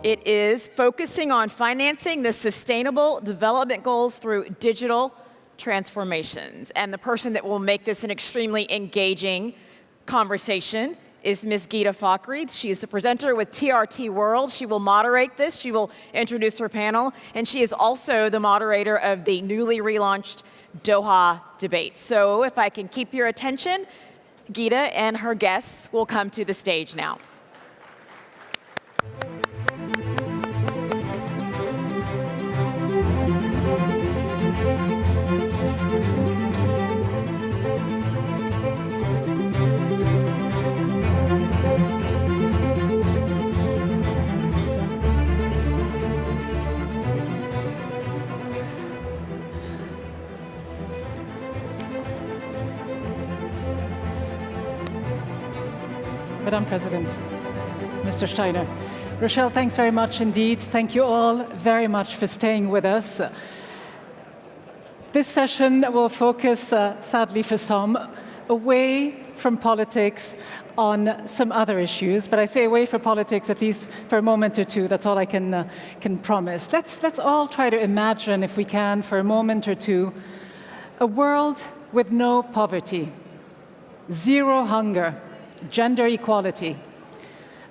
It is focusing on financing the Sustainable Development Goals through digital transformations. And the person that will make this an extremely engaging conversation is Ms. Geeta Fakhri. She is the presenter with TRT World. She will moderate this. She will introduce her panel. And she is also the moderator of the newly relaunched Doha debate. So if I can keep your attention, Geeta and her guests will come to the stage now. Madam President, Mr. Steiner. Rochelle, thanks very much indeed. Thank you all very much for staying with us. This session will focus, sadly for some, away from politics on some other issues, but I say away from politics at least for a moment or two. That's all I can promise. Let's all try to imagine, if we can, for a moment or two, a world with no poverty, zero hunger, gender equality,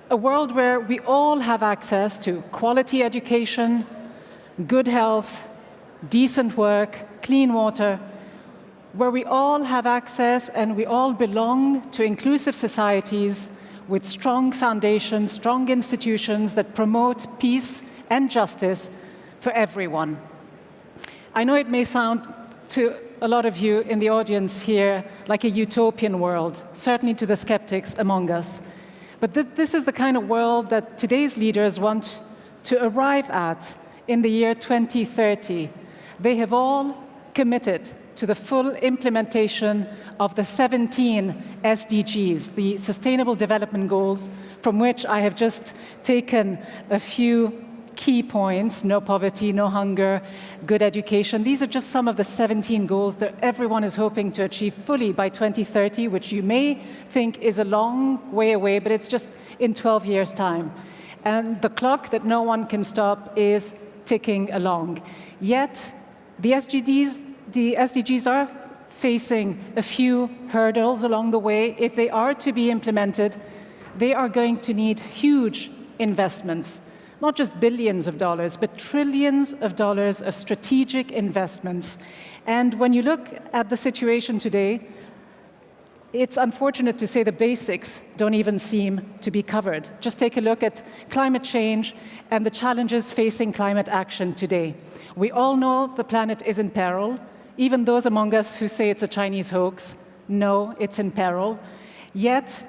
a world where we all have access to quality education, good health, decent work, clean water, where we all have access and we all belong to inclusive societies with strong foundations, strong institutions that promote peace and justice for everyone. I know it may sound to a lot of you in the audience here like a utopian world, certainly to the skeptics among us. But this is the kind of world that today's leaders want to arrive at in the year 2030. They have all committed to the full implementation of the 17 SDGs, the Sustainable Development Goals, from which I have just taken a few key points: no poverty, no hunger, good education. These are just some of the 17 goals that everyone is hoping to achieve fully by 2030, which you may think is a long way away, but it's just in 12 years' time. And the clock that no one can stop is ticking along. Yet, the SDGs are facing a few hurdles along the way. If they are to be implemented, they are going to need huge investments. Not just billions of dollars, but trillions of dollars of strategic investments. And when you look at the situation today, it's unfortunate to say the basics don't even seem to be covered. Just take a look at climate change and the challenges facing climate action today. We all know the planet is in peril. Even those among us who say it's a Chinese hoax know it's in peril. Yet,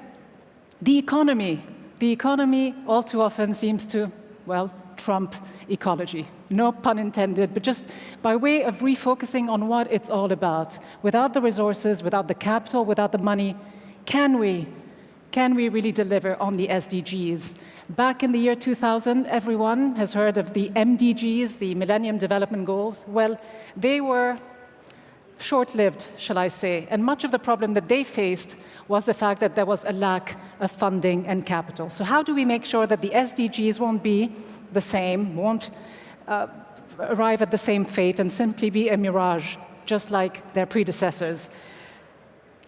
the economy all too often seems to, well, trump ecology. No pun intended, but just by way of refocusing on what it's all about. Without the resources, without the capital, without the money, can we really deliver on the SDGs? Back in the year 2000, everyone has heard of the MDGs, the Millennium Development Goals. Well, they were short-lived, shall I say, and much of the problem that they faced was the fact that there was a lack of funding and capital. So how do we make sure that the SDGs won't be the same, won't arrive at the same fate and simply be a mirage, just like their predecessors?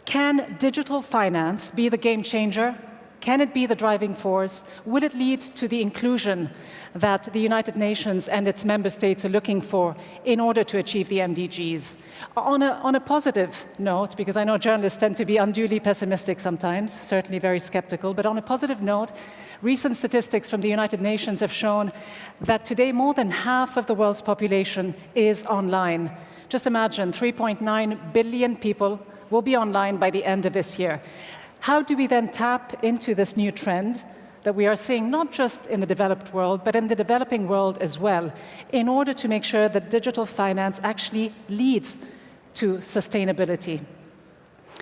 Can digital finance be the game changer? Can it be the driving force? Will it lead to the inclusion that the United Nations and its member states are looking for in order to achieve the MDGs? On a positive note, because I know journalists tend to be unduly pessimistic sometimes, certainly very skeptical, but on a positive note, recent statistics from the United Nations have shown that today more than half of the world's population is online. Just imagine, 3.9 billion people will be online by the end of this year. How do we then tap into this new trend that we are seeing not just in the developed world, but in the developing world as well, in order to make sure that digital finance actually leads to sustainability?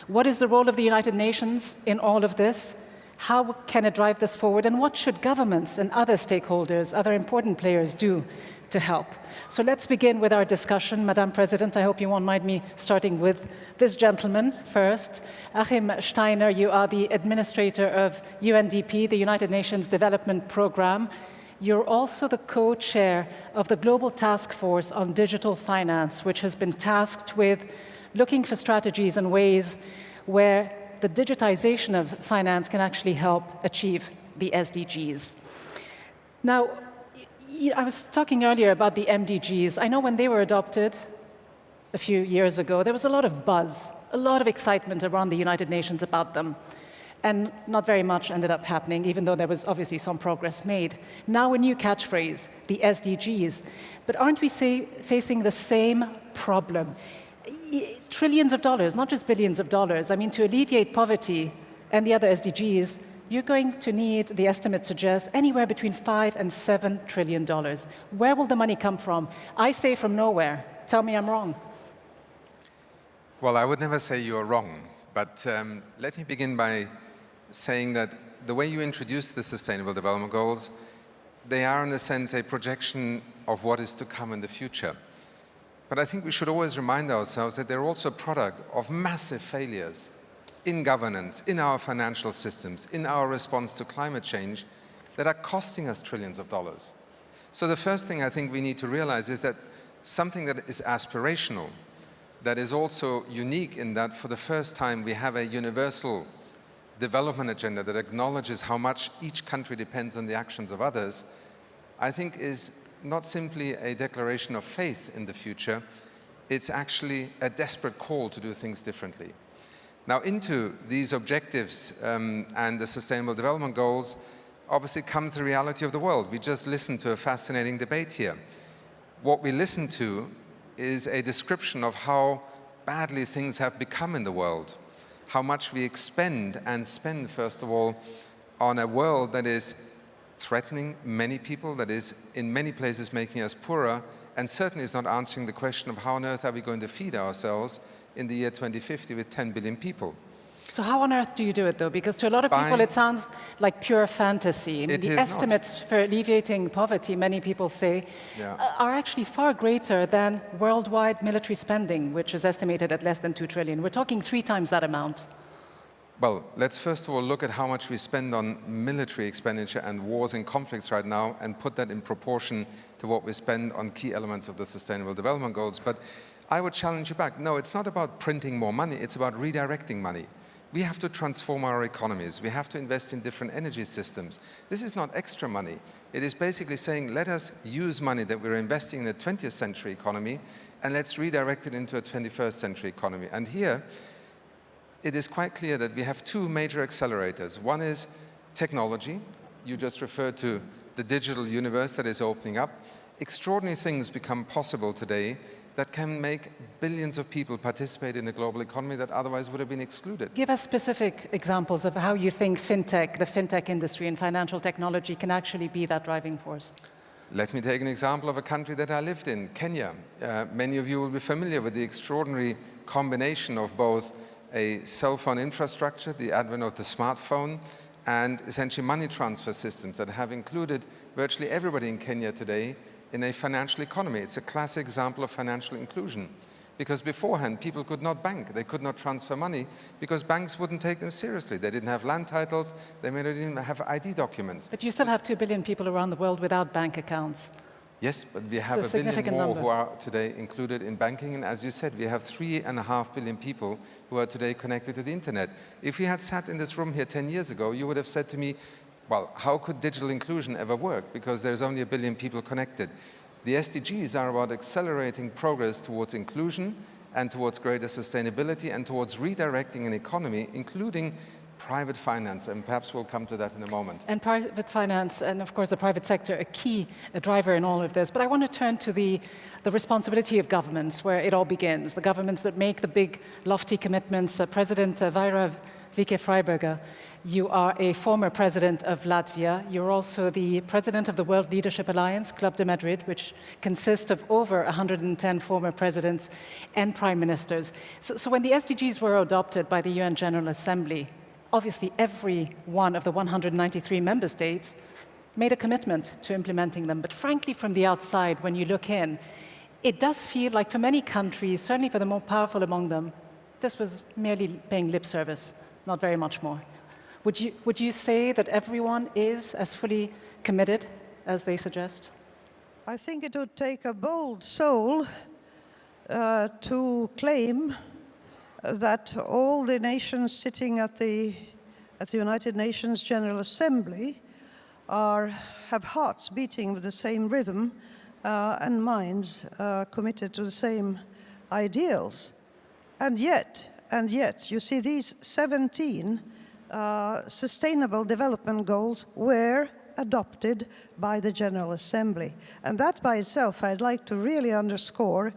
What is the role of the United Nations in all of this? How can it drive this forward? And what should governments and other stakeholders, other important players do to help? So let's begin with our discussion. Madam President, I hope you won't mind me starting with this gentleman first. Achim Steiner, you are the administrator of UNDP, the United Nations Development Programme. You're also the co-chair of the Global Task Force on Digital Finance, which has been tasked with looking for strategies and ways where the digitization of finance can actually help achieve the SDGs. Now, I was talking earlier about the MDGs. I know when they were adopted a few years ago, there was a lot of buzz, a lot of excitement around the United Nations about them. And not very much ended up happening, even though there was obviously some progress made. Now a new catchphrase, the SDGs. But aren't we facing the same problem? Trillions of dollars, not just billions of dollars. I mean, to alleviate poverty and the other SDGs, you're going to need, the estimates suggest, anywhere between $5 and $7 trillion. Where will the money come from? I say from nowhere. Tell me I'm wrong. Well, I would never say you're wrong, but let me begin by saying that the way you introduce the Sustainable Development Goals, they are in a sense a projection of what is to come in the future. But I think we should always remind ourselves that they're also a product of massive failures in governance, in our financial systems, in our response to climate change that are costing us trillions of dollars. So the first thing I think we need to realize is that something that is aspirational, that is also unique in that for the first time we have a universal development agenda that acknowledges how much each country depends on the actions of others, I think is not simply a declaration of faith in the future, it's actually a desperate call to do things differently. Now, into these objectives and the Sustainable Development Goals, obviously comes the reality of the world. We just listened to a fascinating debate here. What we listened to is a description of how badly things have become in the world, how much we expend and spend, first of all, on a world that is threatening many people, that is in many places making us poorer, and certainly is not answering the question of how on earth are we going to feed ourselves in the year 2050 with 10 billion people. So how on earth do you do it, though? Because to a lot of people, it sounds like pure fantasy. I mean, the estimates for alleviating poverty, many people say, are actually far greater than worldwide military spending, which is estimated at less than 2 trillion. We're talking 3 times that amount. Well, let's first of all look at how much we spend on military expenditure and wars and conflicts right now and put that in proportion to what we spend on key elements of the Sustainable Development Goals. But I would challenge you back. No, it's not about printing more money, it's about redirecting money. We have to transform our economies. We have to invest in different energy systems. This is not extra money. It is basically saying, let us use money that we're investing in the 20th century economy and let's redirect it into a 21st century economy. And here, it is quite clear that we have 2 major accelerators. One is technology. You just referred to the digital universe that is opening up. Extraordinary things become possible today that can make billions of people participate in a global economy that otherwise would have been excluded. Give us specific examples of how you think fintech, the fintech industry and financial technology can actually be that driving force. Let me take an example of a country that I lived in, Kenya. Many of you will be familiar with the extraordinary combination of both a cell phone infrastructure, the advent of the smartphone, and essentially money transfer systems that have included virtually everybody in Kenya today in a financial economy. It's a classic example of financial inclusion. Because beforehand, people could not bank. They could not transfer money because banks wouldn't take them seriously. They didn't have land titles. They may not even have ID documents. But you still have 2 billion people around the world without bank accounts. Yes, but we have a billion more who are today included in banking. And as you said, we have 3.5 billion people who are today connected to the internet. If we had sat in this room here 10 years ago, you would have said to me, well, how could digital inclusion ever work? Because there's only 1 billion people connected. The SDGs are about accelerating progress towards inclusion and towards greater sustainability and towards redirecting an economy, including private finance, and perhaps we'll come to that in a moment. And private finance, and of course the private sector, a key driver in all of this. But I want to turn to the responsibility of governments, where it all begins. The governments that make the big, lofty commitments. President Vīke Freiberga, you are a former president of Latvia. You're also the president of the World Leadership Alliance, Club de Madrid, which consists of over 110 former presidents and prime ministers. So when the SDGs were adopted by the UN General Assembly, obviously every one of the 193 member states made a commitment to implementing them. But frankly, from the outside, when you look in, it does feel like for many countries, certainly for the more powerful among them, this was merely paying lip service, not very much more. Would you say that everyone is as fully committed as they suggest? I think it would take a bold soul to claim that all the nations sitting at the United Nations General Assembly have hearts beating with the same rhythm and minds committed to the same ideals. And yet, you see, these 17 Sustainable Development Goals were adopted by the General Assembly. And that by itself, I'd like to really underscore,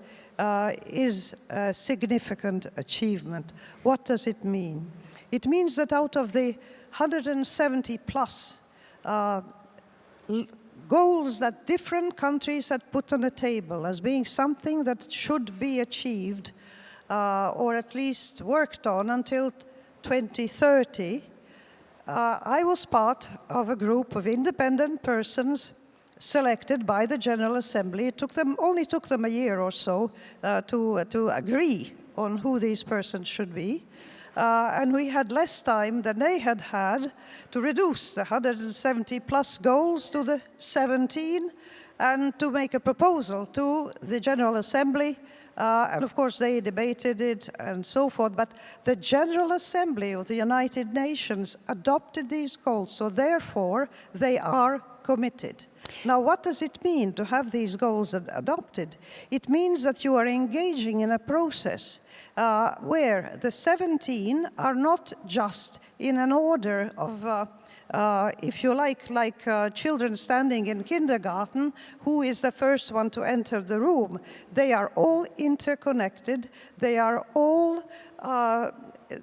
is a significant achievement. What does it mean? It means that out of the 170 plus goals that different countries had put on the table as being something that should be achieved or at least worked on until 2030, I was part of a group of independent persons selected by the General Assembly. It only took them a year or so to agree on who these persons should be. And we had less time than they had to reduce the 170 plus goals to the 17 and to make a proposal to the General Assembly. And of course, they debated it and so forth. But the General Assembly of the United Nations adopted these goals, so therefore they are committed. Now, what does it mean to have these goals adopted? It means that you are engaging in a process where the 17 are not just in an order of if you like children standing in kindergarten, who is the first one to enter the room? They are all interconnected. They are all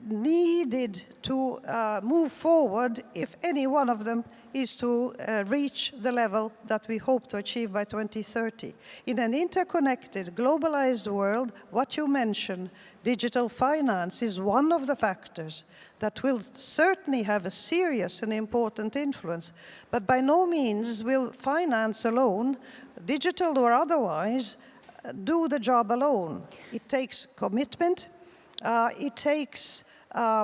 needed to move forward if any one of them is to reach the level that we hope to achieve by 2030. In an interconnected, globalized world, what you mentioned, digital finance, is one of the factors that will certainly have a serious and important influence. But by no means will finance alone, digital or otherwise, do the job alone. It takes commitment. It takes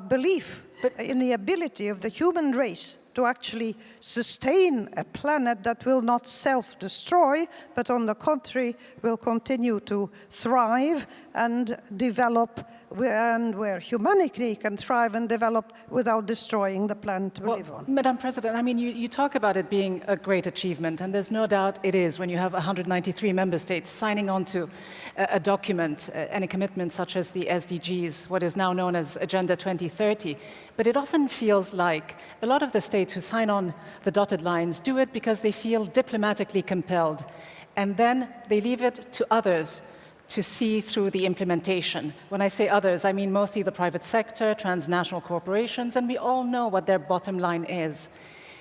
belief in the ability of the human race to actually sustain a planet that will not self-destroy, but on the contrary, will continue to thrive and develop, and where humanity can thrive and develop without destroying the planet we live on. Madam President, I mean, you talk about it being a great achievement, and there's no doubt it is when you have 193 member states signing on to a document and a commitment such as the SDGs, what is now known as Agenda 2030. But it often feels like a lot of the states who sign on the dotted lines do it because they feel diplomatically compelled, and then they leave it to others to see through the implementation. When I say others, I mean mostly the private sector, transnational corporations, and we all know what their bottom line is.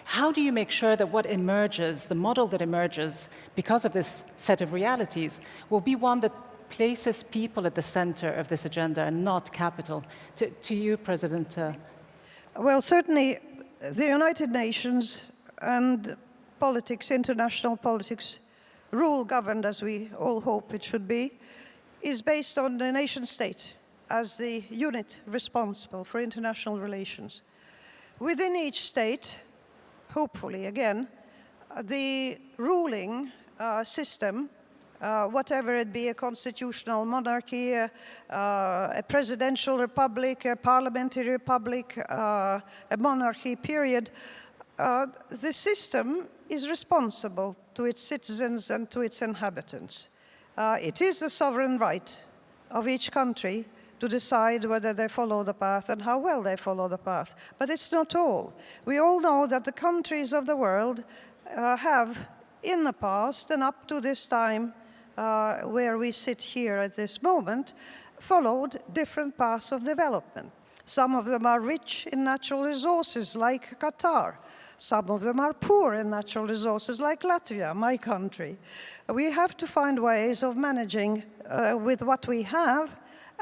How do you make sure that what emerges, the model that emerges because of this set of realities, will be one that places people at the center of this agenda and not capital? To you, President. Well, certainly the United Nations and politics, international politics, rule governed as we all hope it should be, is based on the nation state as the unit responsible for international relations. Within each state, hopefully again, the ruling system, whatever it be, a constitutional monarchy, a presidential republic, a parliamentary republic, a monarchy, period, the system is responsible to its citizens and to its inhabitants. It is the sovereign right of each country to decide whether they follow the path and how well they follow the path. But it's not all. We all know that the countries of the world have, in the past and up to this time, where we sit here at this moment, followed different paths of development. Some of them are rich in natural resources, like Qatar. Some of them are poor in natural resources, like Latvia, my country. We have to find ways of managing with what we have,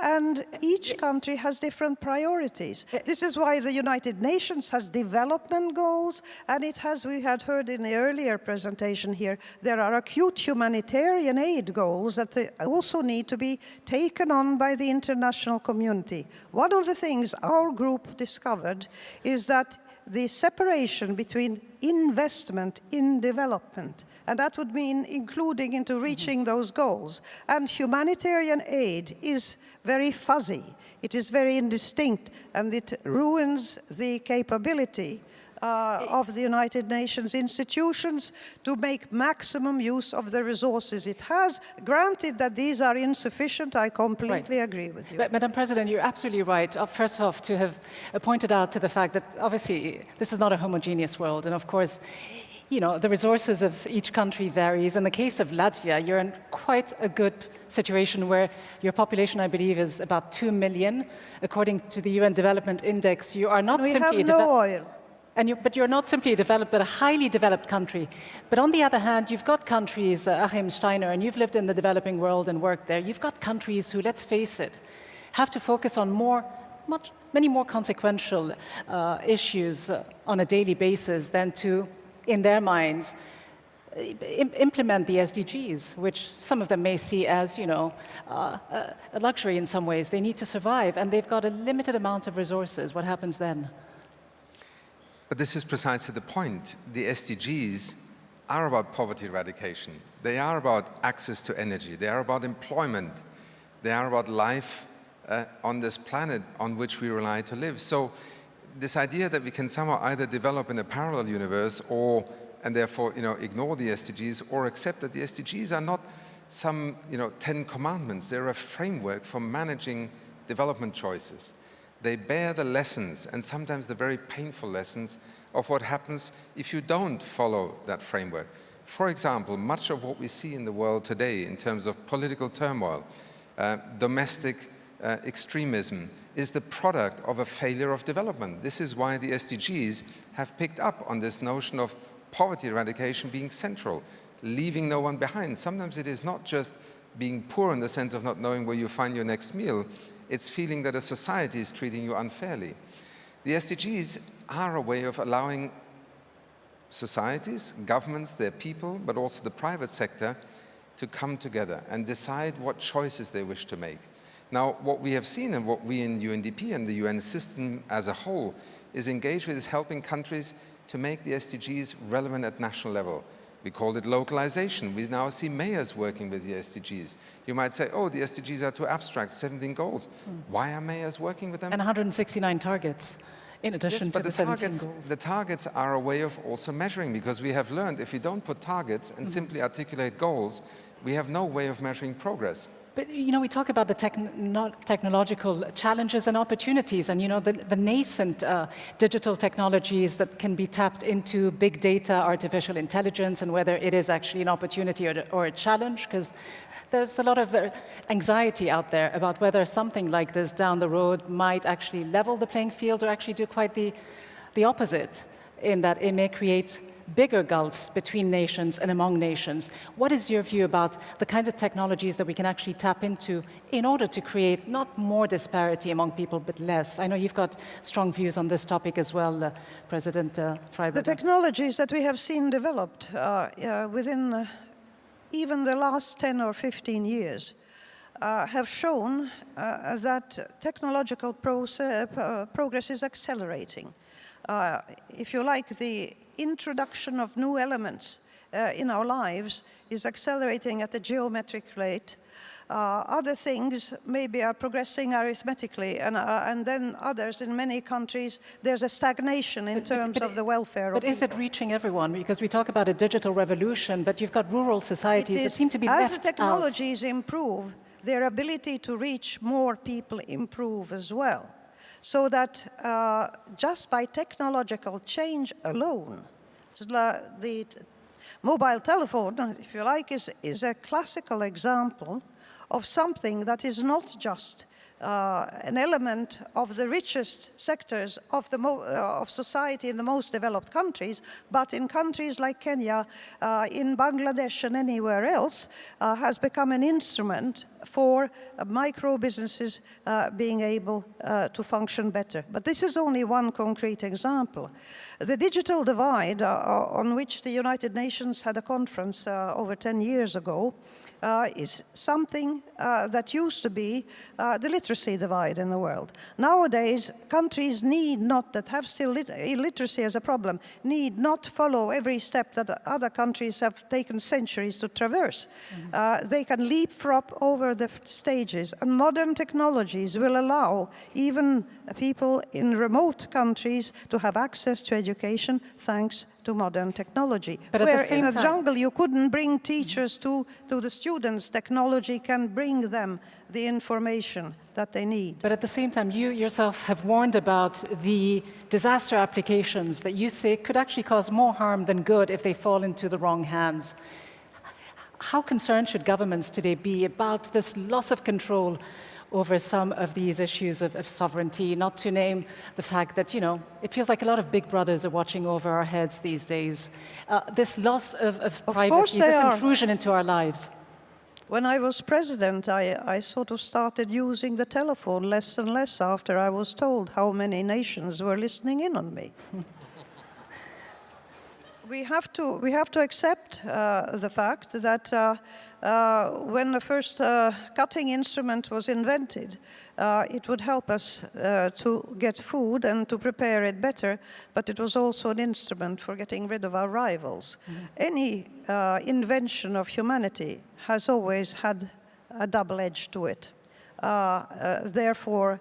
and each country has different priorities. This is why the United Nations has development goals, and it has, we had heard in the earlier presentation here, there are acute humanitarian aid goals that also need to be taken on by the international community. One of the things our group discovered is that the separation between investment in development, and that would mean including into reaching those goals, and humanitarian aid is very fuzzy. It is very indistinct, and it ruins the capability of the United Nations institutions to make maximum use of the resources it has. Granted that these are insufficient, I completely agree with you. But, Madam President, you're absolutely right. First off, to have pointed out to the fact that obviously this is not a homogeneous world, and of course, you know, the resources of each country varies. In the case of Latvia, you're in quite a good situation where your population, I believe, is about 2 million. According to the UN Development Index, you are not We simply have no oil. but you're not simply a developed, but a highly developed country. But on the other hand, you've got countries, Achim Steiner, and you've lived in the developing world and worked there. You've got countries who, let's face it, have to focus on many more consequential issues on a daily basis than to, in their minds, implement the SDGs, which some of them may see as, you know, a luxury in some ways. They need to survive, and they've got a limited amount of resources. What happens then? But this is precisely the point. The SDGs are about poverty eradication. They are about access to energy. They are about employment. They are about life on this planet on which we rely to live. So this idea that we can somehow either develop in a parallel universe and therefore, you know, ignore the SDGs, or accept that the SDGs are not some, you know, 10 commandments. They're a framework for managing development choices. They bear the lessons, and sometimes the very painful lessons, of what happens if you don't follow that framework. For example, much of what we see in the world today in terms of political turmoil, domestic extremism, is the product of a failure of development. This is why the SDGs have picked up on this notion of poverty eradication being central, leaving no one behind. Sometimes it is not just being poor in the sense of not knowing where you find your next meal. It's feeling that a society is treating you unfairly. The SDGs are a way of allowing societies, governments, their people, but also the private sector to come together and decide what choices they wish to make. Now, what we have seen and what we in UNDP and the UN system as a whole is engaged with is helping countries to make the SDGs relevant at national level. We called it localization. We now see mayors working with the SDGs. You might say, oh, the SDGs are too abstract, 17 goals. Why are mayors working with them? And 169 targets, in addition to the 17 goals. The targets are a way of also measuring, because we have learned if you don't put targets and simply articulate goals, we have no way of measuring progress. But, you know, we talk about the technological challenges and opportunities, and, you know, the nascent digital technologies that can be tapped into big data, artificial intelligence, and whether it is actually an opportunity or a challenge, because there's a lot of anxiety out there about whether something like this down the road might actually level the playing field or actually do quite the opposite, in that it may create bigger gulfs between nations and among nations. What is your view about the kinds of technologies that we can actually tap into in order to create not more disparity among people, but less? I know you've got strong views on this topic as well, President Freiberga. The technologies that we have seen developed within even the last 10 or 15 years have shown that technological progress is accelerating. If you like, the introduction of new elements in our lives is accelerating at a geometric rate. Other things maybe are progressing arithmetically, and then others, in many countries, there's a stagnation in terms of the welfare of people. But is it reaching everyone? Because we talk about a digital revolution, but you've got rural societies that seem to be left out. As the technologies improve, their ability to reach more people improve as well. So that just by technological change alone, so the mobile telephone, if you like, is a classical example of something that is not just an element of the richest sectors of society in the most developed countries, but in countries like Kenya, in Bangladesh and anywhere else, has become an instrument for micro businesses being able to function better. But this is only one concrete example. The digital divide, on which the United Nations had a conference over 10 years ago, is something that used to be the literacy divide in the world. Nowadays, countries need not, that have still illiteracy as a problem, need not follow every step that other countries have taken centuries to traverse. They can leapfrog over the stages, and modern technologies will allow even people in remote countries to have access to education thanks to modern technology. But at Where the same in a time, jungle you couldn't bring teachers to the students, technology can bring them the information that they need. But at the same time, you yourself have warned about the disaster applications that you say could actually cause more harm than good if they fall into the wrong hands. How concerned should governments today be about this loss of control over some of these issues of sovereignty, not to name the fact that, you know, it feels like a lot of big brothers are watching over our heads these days. This loss of privacy, this intrusion into our lives. When I was president, I sort of started using the telephone less and less after I was told how many nations were listening in on me. We have to accept the fact that when the first cutting instrument was invented, it would help us to get food and to prepare it better, but it was also an instrument for getting rid of our rivals. Any invention of humanity has always had a double edge to it. Therefore,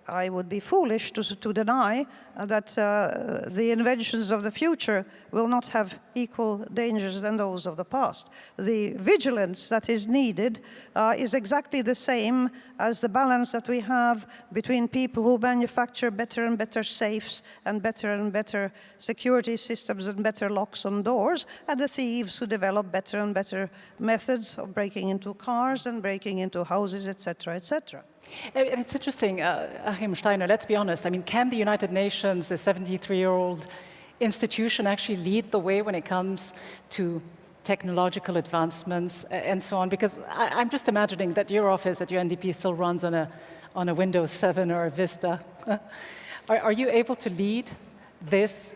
I would be foolish to deny that the inventions of the future will not have equal dangers than those of the past. The vigilance that is needed is exactly the same as the balance that we have between people who manufacture better and better safes and better security systems and better locks on doors, and the thieves who develop better and better methods of breaking into cars and breaking into houses, etc., etc. And it's interesting, Achim Steiner, let's be honest. I mean, can the United Nations, the 73-year-old institution, actually lead the way when it comes to technological advancements and so on? Because I'm just imagining that your office at UNDP still runs on a Windows 7 or a Vista. Are you able to lead this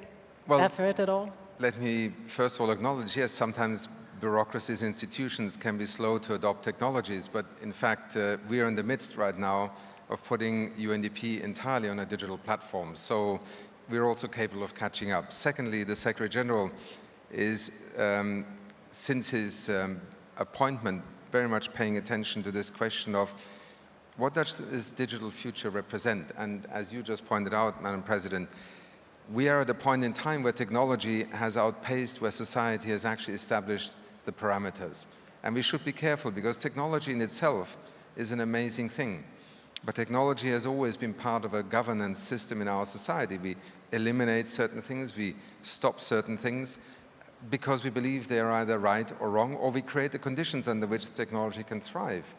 effort at all? Let me first of all acknowledge, yes, sometimes bureaucracies, institutions can be slow to adopt technologies, but in fact, we are in the midst right now of putting UNDP entirely on a digital platform. So we're also capable of catching up. Secondly, the Secretary General is, since his appointment, very much paying attention to this question of what does this digital future represent? And as you just pointed out, Madam President, we are at a point in time where technology has outpaced where society has actually established the parameters. And we should be careful because technology in itself is an amazing thing. But technology has always been part of a governance system in our society. We eliminate certain things, we stop certain things because we believe they are either right or wrong, or we create the conditions under which technology can thrive.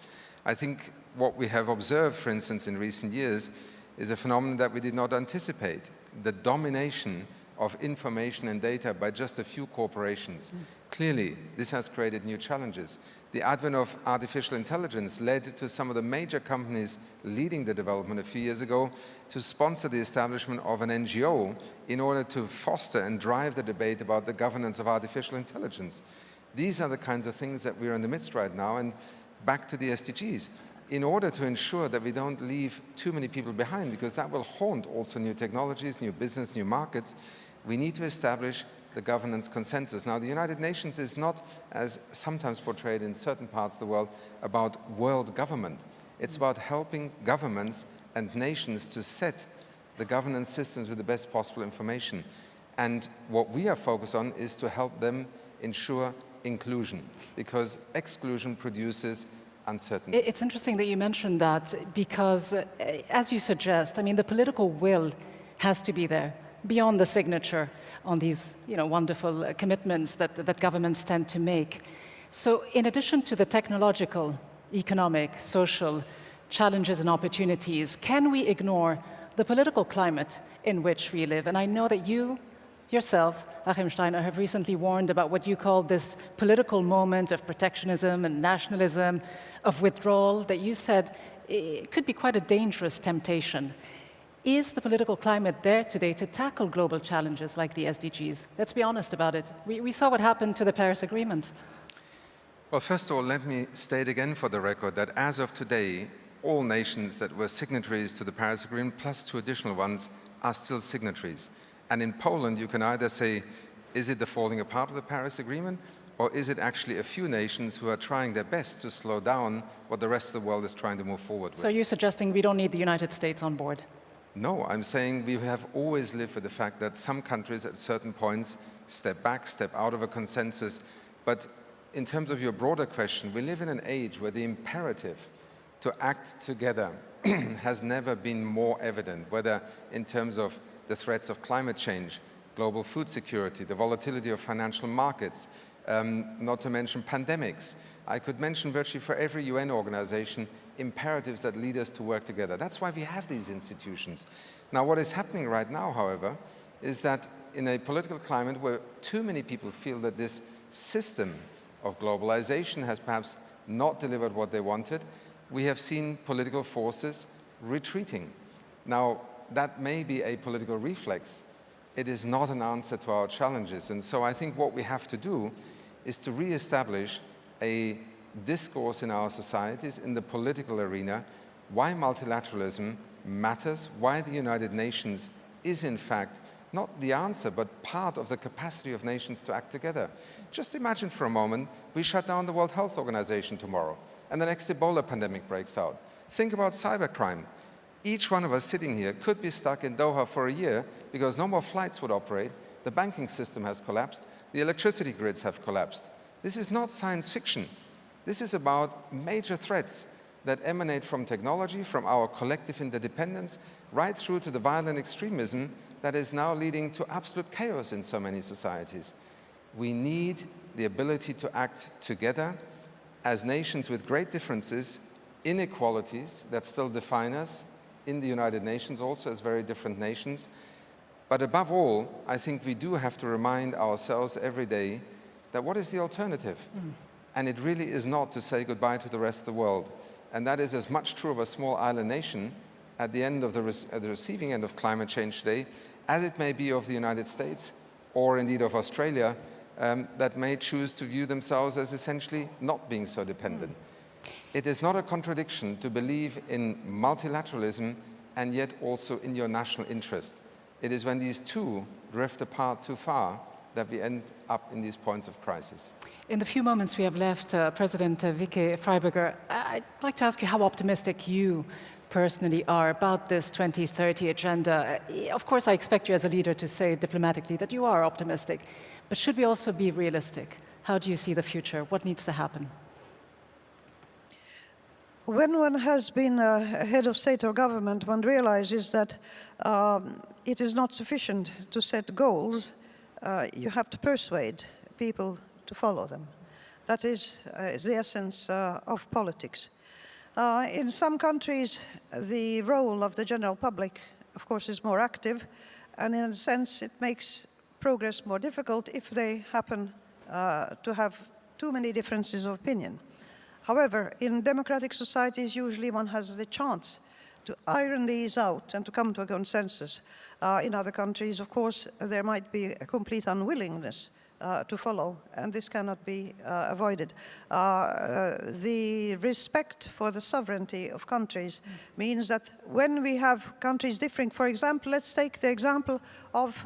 I think what we have observed, for instance, in recent years is a phenomenon that we did not anticipate. The domination of information and data by just a few corporations. Clearly, this has created new challenges. The advent of artificial intelligence led to some of the major companies leading the development a few years ago to sponsor the establishment of an NGO in order to foster and drive the debate about the governance of artificial intelligence. These are the kinds of things that we're in the midst right now, and back to the SDGs. In order to ensure that we don't leave too many people behind, because that will haunt also new technologies, new business, new markets, we need to establish the governance consensus. Now, the United Nations is not, as sometimes portrayed in certain parts of the world, about world government. It's about helping governments and nations to set the governance systems with the best possible information. And what we are focused on is to help them ensure inclusion, because exclusion produces uncertainty. It's interesting that you mentioned that because, as you suggest, I mean, the political will has to be there beyond the signature on these, wonderful commitments that governments tend to make. So in addition to the technological, economic, social challenges and opportunities, can we ignore the political climate in which we live? And I know that you yourself, Achim Steiner, have recently warned about what you call this political moment of protectionism and nationalism, of withdrawal, that you said it could be quite a dangerous temptation. Is the political climate there today to tackle global challenges like the SDGs? Let's be honest about it. We saw what happened to the Paris Agreement. Well, first of all, let me state again for the record that as of today, all nations that were signatories to the Paris Agreement, plus 2 additional ones, are still signatories. And in Poland, you can either say, is it the falling apart of the Paris Agreement, or is it actually a few nations who are trying their best to slow down what the rest of the world is trying to move forward with? So you're suggesting we don't need the United States on board? No, I'm saying we have always lived with the fact that some countries at certain points step back, step out of a consensus. But in terms of your broader question, we live in an age where the imperative to act together has never been more evident, whether in terms of the threats of climate change, global food security, the volatility of financial markets, not to mention pandemics. I could mention virtually for every UN organization imperatives that lead us to work together. That's why we have these institutions. Now, what is happening right now, however, is that in a political climate where too many people feel that this system of globalization has perhaps not delivered what they wanted, we have seen political forces retreating. Now, that may be a political reflex. It is not an answer to our challenges. And so I think what we have to do is to reestablish a discourse in our societies, in the political arena, why multilateralism matters, why the United Nations is in fact not the answer, but part of the capacity of nations to act together. Just imagine for a moment, we shut down the World Health Organization tomorrow, and the next Ebola pandemic breaks out. Think about cybercrime. Each one of us sitting here could be stuck in Doha for a year because no more flights would operate, the banking system has collapsed, the electricity grids have collapsed. This is not science fiction. This is about major threats that emanate from technology, from our collective interdependence, right through to the violent extremism that is now leading to absolute chaos in so many societies. We need the ability to act together as nations with great differences, inequalities that still define us, in the United Nations also as very different nations. But above all, I think we do have to remind ourselves every day that what is the alternative? And it really is not to say goodbye to the rest of the world. And that is as much true of a small island nation at the end of the receiving end of climate change today, as it may be of the United States, or indeed of Australia, that may choose to view themselves as essentially not being so dependent. It is not a contradiction to believe in multilateralism and yet also in your national interest. It is when these two drift apart too far that we end up in these points of crisis. In the few moments we have left, President Vīke, Freiberga, I'd like to ask you how optimistic you personally are about this 2030 agenda. Of course, I expect you as a leader to say diplomatically that you are optimistic, but should we also be realistic? How do you see the future? What needs to happen? When one has been a head of state or government, one realizes that it is not sufficient to set goals. You have to persuade people to follow them. That is the essence of politics. In some countries, the role of the general public, of course, is more active, and in a sense, it makes progress more difficult if they happen to have too many differences of opinion. However, in democratic societies, usually one has the chance to iron these out and to come to a consensus. In other countries, of course, there might be a complete unwillingness to follow, and this cannot be avoided. The respect for the sovereignty of countries means that when we have countries differing, for example, let's take the example of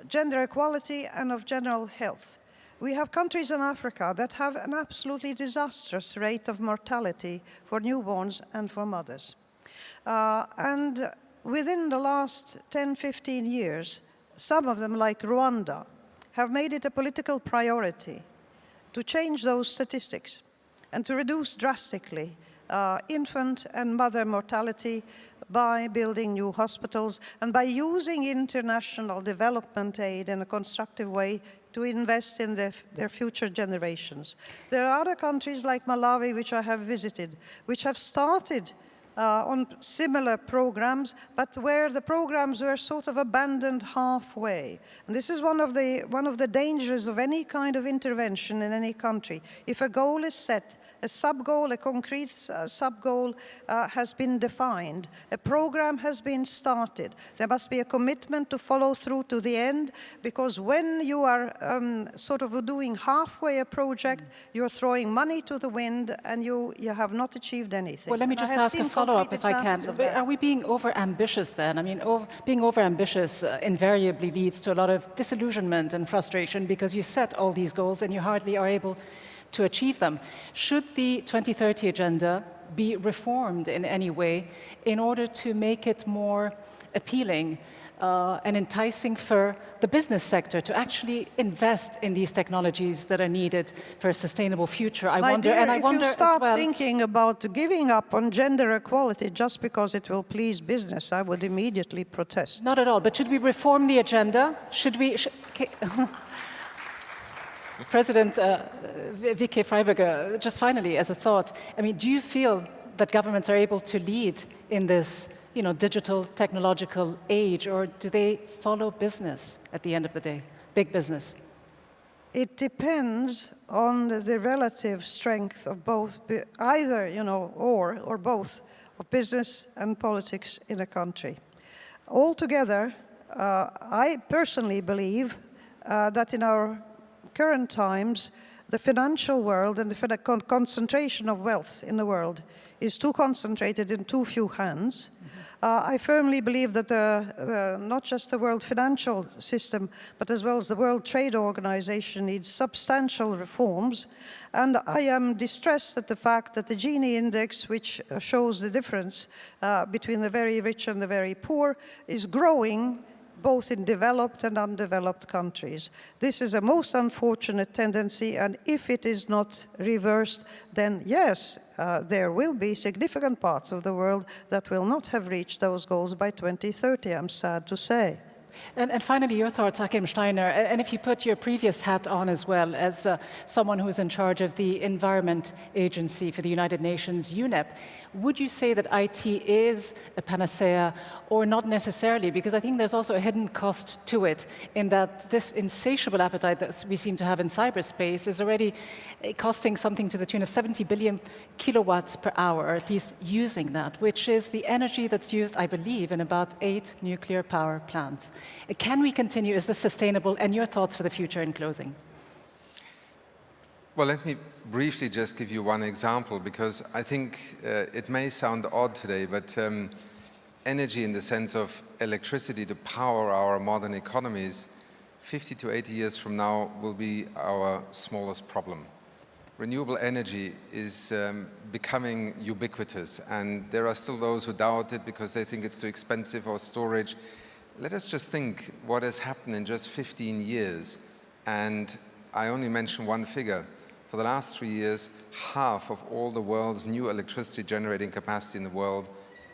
gender equality and of general health. We have countries in Africa that have an absolutely disastrous rate of mortality for newborns and for mothers. And within the last 10, 15 years, some of them, like Rwanda, have made it a political priority to change those statistics and to reduce drastically infant and mother mortality by building new hospitals and by using international development aid in a constructive way to invest in their future generations. There are other countries like Malawi, which I have visited, which have started on similar programs, but where the programs were sort of abandoned halfway. And this is one of the dangers of any kind of intervention in any country. If a goal is set A sub-goal, a concrete sub-goal has been defined. A program has been started. There must be a commitment to follow through to the end, because when you are sort of doing halfway a project, you're throwing money to the wind and you have not achieved anything. Well, let me just ask a follow-up, if I can. Are we being over-ambitious then? I mean, being over-ambitious invariably leads to a lot of disillusionment and frustration, because you set all these goals and you hardly are able to achieve them. Should the 2030 agenda be reformed in any way in order to make it more appealing and enticing for the business sector to actually invest in these technologies that are needed for a sustainable future? I wonder if you start thinking about giving up on gender equality just because it will please business, I would immediately protest. Not at all, but should we reform the agenda? President Vīke, Freiberga, just finally, as a thought, I mean, do you feel that governments are able to lead in this, digital technological age, or do they follow business at the end of the day, big business? It depends on the relative strength of both, either, or both, of business and politics in a country. Altogether, I personally believe that in our current times, the financial world and the concentration of wealth in the world is too concentrated in too few hands. I firmly believe that not just the world financial system, but as well as the World Trade Organization needs substantial reforms. And I am distressed at the fact that the Gini index, which shows the difference between the very rich and the very poor, is growing both in developed and undeveloped countries. This is a most unfortunate tendency, and if it is not reversed, then yes, there will be significant parts of the world that will not have reached those goals by 2030, I'm sad to say. And finally, your thoughts, Achim Steiner, and if you put your previous hat on as well as someone who is in charge of the Environment Agency for the United Nations, UNEP, would you say that IT is a panacea or not necessarily? Because I think there's also a hidden cost to it, in that this insatiable appetite that we seem to have in cyberspace is already costing something to the tune of 70 billion kilowatts per hour, or at least using that, which is the energy that's used, I believe, in about 8 nuclear power plants. Can we continue? Is this sustainable? And your thoughts for the future in closing? Well, let me briefly just give you one example, because I think it may sound odd today, but energy in the sense of electricity to power our modern economies, 50 to 80 years from now will be our smallest problem. Renewable energy is becoming ubiquitous, and there are still those who doubt it because they think it's too expensive or storage. Let us just think what has happened in just 15 years. And I only mention one figure. For the last 3 years, half of all the world's new electricity generating capacity in the world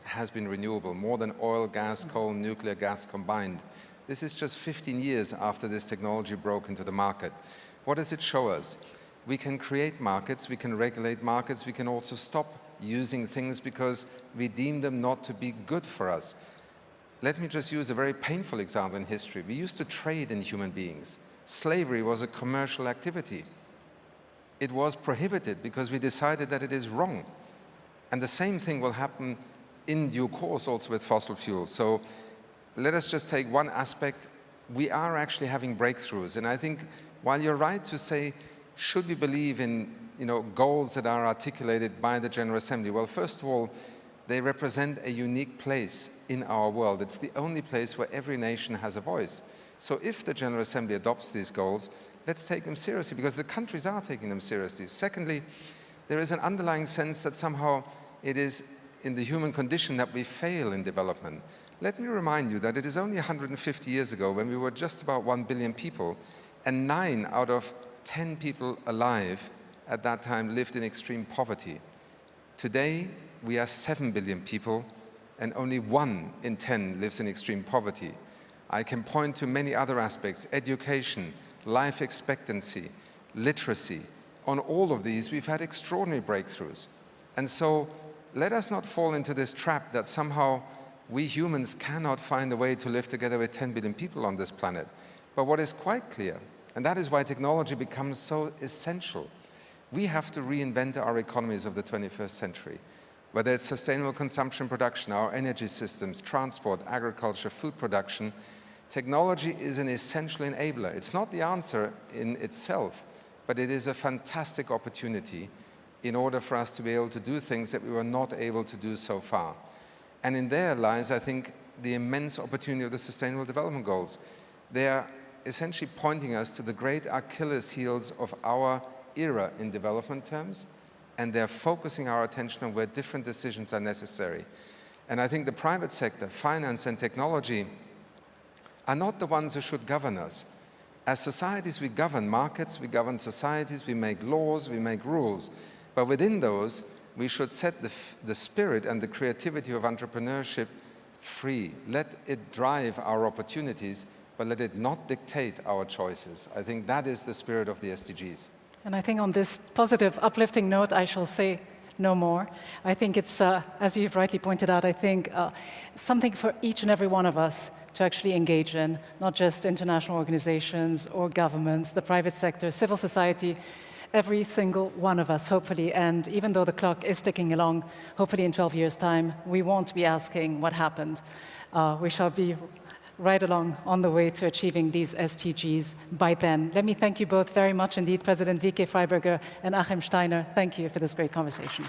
has been renewable, more than oil, gas, coal, nuclear gas combined. This is just 15 years after this technology broke into the market. What does it show us? We can create markets, we can regulate markets, we can also stop using things because we deem them not to be good for us. Let me just use a very painful example in history. We used to trade in human beings. Slavery was a commercial activity. It was prohibited because we decided that it is wrong. And the same thing will happen in due course also with fossil fuels. So let us just take one aspect. We are actually having breakthroughs. And I think while you're right to say, should we believe in goals that are articulated by the General Assembly? Well, first of all, they represent a unique place in our world. It's the only place where every nation has a voice. So if the General Assembly adopts these goals, let's take them seriously, because the countries are taking them seriously. Secondly, there is an underlying sense that somehow it is in the human condition that we fail in development. Let me remind you that it is only 150 years ago, when we were just about 1 billion people, and 9 out of 10 people alive at that time lived in extreme poverty. Today, we are 7 billion people, and only 1 in 10 lives in extreme poverty. I can point to many other aspects: education, life expectancy, literacy. On all of these, we've had extraordinary breakthroughs. And so let us not fall into this trap that somehow we humans cannot find a way to live together with 10 billion people on this planet. But what is quite clear, and that is why technology becomes so essential, We have to reinvent our economies of the 21st century. Whether it's sustainable consumption production, our energy systems, transport, agriculture, food production, technology is an essential enabler. It's not the answer in itself, but it is a fantastic opportunity in order for us to be able to do things that we were not able to do so far. And in there lies, I think, the immense opportunity of the Sustainable Development Goals. They are essentially pointing us to the great Achilles heels of our era in development terms, and they're focusing our attention on where different decisions are necessary. And I think the private sector, finance and technology, are not the ones who should govern us. As societies, we govern markets, we govern societies, we make laws, we make rules. But within those, we should set the spirit and the creativity of entrepreneurship free. Let it drive our opportunities, but let it not dictate our choices. I think that is the spirit of the SDGs. And I think on this positive, uplifting note, I shall say no more. I think it's, as you've rightly pointed out, I think something for each and every one of us to actually engage in, not just international organizations or governments, the private sector, civil society, every single one of us, hopefully. And even though the clock is ticking along, hopefully in 12 years' time, we won't be asking what happened. We shall be right along on the way to achieving these SDGs by then. Let me thank you both very much indeed, President Vīke, Freiberga, and Achim Steiner. Thank you for this great conversation.